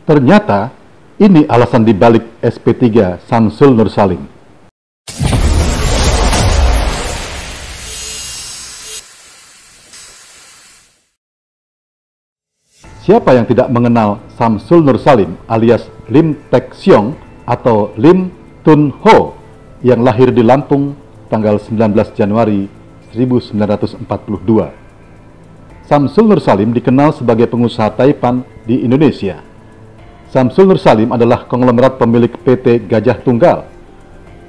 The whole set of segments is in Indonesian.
Ternyata, ini alasan dibalik SP3 Samsul Nur Salim. Siapa yang tidak mengenal Samsul Nur Salim alias Lim Tek Siong atau Lim Tun Ho yang lahir di Lampung tanggal 19 Januari 1942. Samsul Nur Salim dikenal sebagai pengusaha taipan di Indonesia. Samsul Nur Salim adalah konglomerat pemilik PT Gajah Tunggal.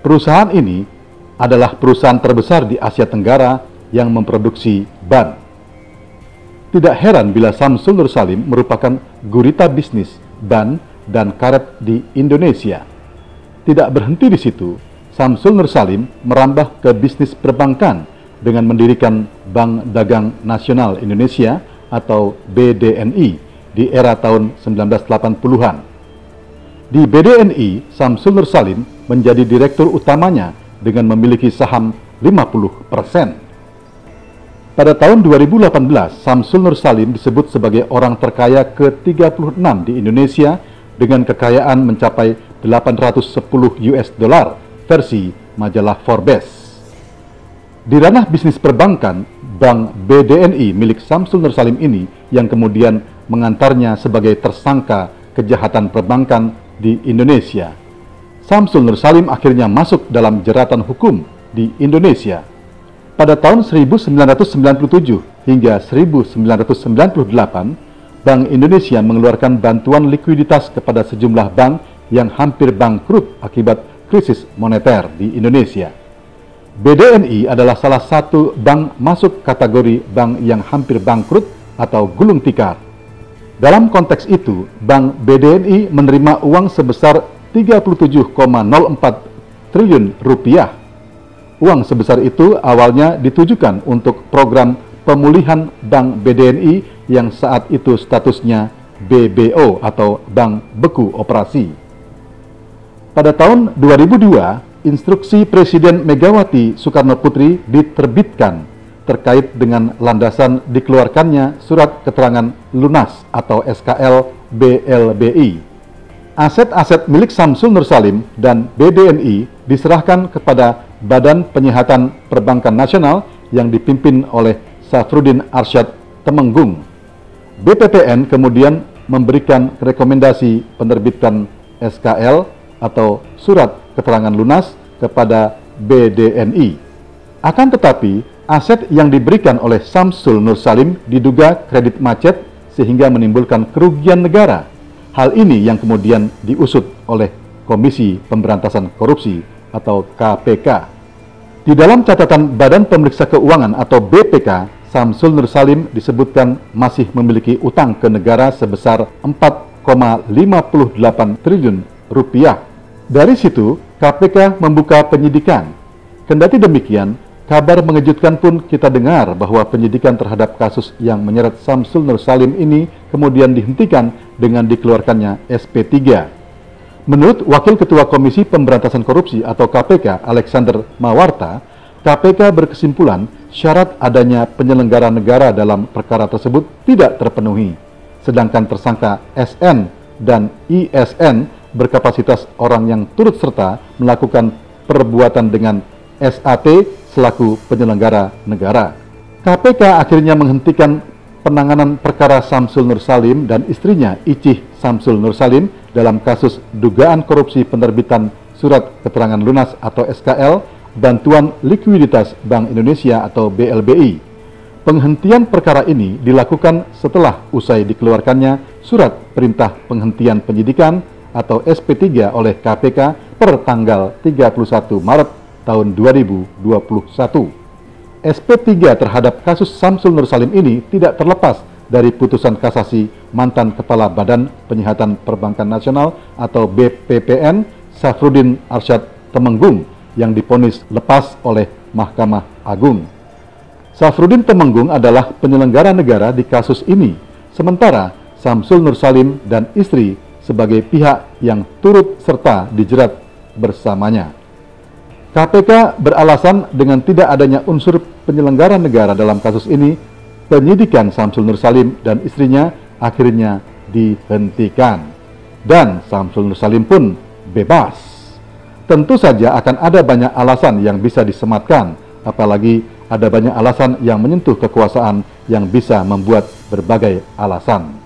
Perusahaan ini adalah perusahaan terbesar di Asia Tenggara yang memproduksi ban. Tidak heran bila Samsul Nur Salim merupakan gurita bisnis ban dan karet di Indonesia. Tidak berhenti di situ, Samsul Nur Salim merambah ke bisnis perbankan dengan mendirikan Bank Dagang Nasional Indonesia atau BDNI di era tahun 1980-an. Di BDNI, Samsul Nur Salim menjadi direktur utamanya dengan memiliki saham 50%. Pada tahun 2018, Samsul Nur Salim disebut sebagai orang terkaya ke-36 di Indonesia dengan kekayaan mencapai 810 US dollar versi majalah Forbes. Di ranah bisnis perbankan, Bank BDNI milik Samsul Nur Salim ini yang kemudian mengantarnya sebagai tersangka kejahatan perbankan di Indonesia. Samsul Nur Salim akhirnya masuk dalam jeratan hukum di Indonesia. Pada tahun 1997 hingga 1998, Bank Indonesia mengeluarkan bantuan likuiditas kepada sejumlah bank yang hampir bangkrut akibat krisis moneter di Indonesia. BDNI adalah salah satu bank masuk kategori bank yang hampir bangkrut atau gulung tikar. Dalam konteks itu, Bank BDNI menerima uang sebesar 37,04 triliun rupiah. Uang sebesar itu awalnya ditujukan untuk program pemulihan Bank BDNI yang saat itu statusnya BBO atau Bank Beku Operasi. Pada tahun 2002, instruksi Presiden Megawati Soekarno Putri diterbitkan terkait dengan landasan dikeluarkannya Surat Keterangan Lunas atau SKL BLBI. Aset-aset milik Samsul Nur Salim dan BDNI diserahkan kepada Badan Penyihatan Perbankan Nasional yang dipimpin oleh Safruddin Arsyad Temenggung. BPPN kemudian memberikan rekomendasi penerbitan SKL atau Surat Keterangan Lunas kepada BDNI. Akan tetapi, aset yang diberikan oleh Samsul Nur Salim diduga kredit macet sehingga menimbulkan kerugian negara. Hal ini yang kemudian diusut oleh Komisi Pemberantasan Korupsi atau KPK. Di dalam catatan Badan Pemeriksa Keuangan atau BPK, Samsul Nur Salim disebutkan masih memiliki utang ke negara sebesar 4,58 triliun rupiah. Dari situ, KPK membuka penyidikan. Kendati demikian, kabar mengejutkan pun kita dengar bahwa penyidikan terhadap kasus yang menyeret Samsul Nur Salim ini kemudian dihentikan dengan dikeluarkannya SP3. Menurut Wakil Ketua Komisi Pemberantasan Korupsi atau KPK, Alexander Mawarta, KPK berkesimpulan syarat adanya penyelenggara negara dalam perkara tersebut tidak terpenuhi, sedangkan tersangka SN dan ISN berkapasitas orang yang turut serta melakukan perbuatan dengan SAT selaku penyelenggara negara. KPK akhirnya menghentikan penanganan perkara Samsul Nur Salim dan istrinya Icih Samsul Nur Salim dalam kasus dugaan korupsi penerbitan Surat Keterangan Lunas atau SKL Bantuan Likuiditas Bank Indonesia atau BLBI. Penghentian perkara ini dilakukan setelah usai dikeluarkannya Surat Perintah Penghentian Penyidikan atau SP3 oleh KPK per tanggal 31 Maret tahun 2021. SP3 terhadap kasus Samsul Nur Salim ini tidak terlepas dari putusan kasasi mantan Kepala Badan Penyihatan Perbankan Nasional atau BPPN Safruddin Arsyad Temenggung yang divonis lepas oleh Mahkamah Agung. Safruddin Temenggung adalah penyelenggara negara di kasus ini, sementara Samsul Nur Salim dan istri sebagai pihak yang turut serta dijerat bersamanya. KPK beralasan dengan tidak adanya unsur penyelenggara negara dalam kasus ini, penyidikan Samsul Nur Salim dan istrinya akhirnya dihentikan. dan Samsul Nur Salim pun bebas. Tentu saja akan ada banyak alasan yang bisa disematkan, apalagi ada banyak alasan yang menyentuh kekuasaan yang bisa membuat berbagai alasan.